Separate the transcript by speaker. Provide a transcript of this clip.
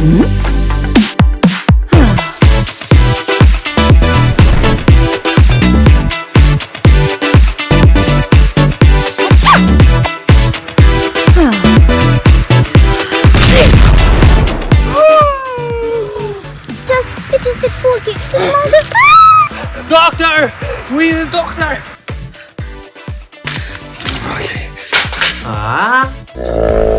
Speaker 1: Just a forky. Mother.
Speaker 2: Doctor! We need a doctor! Okay.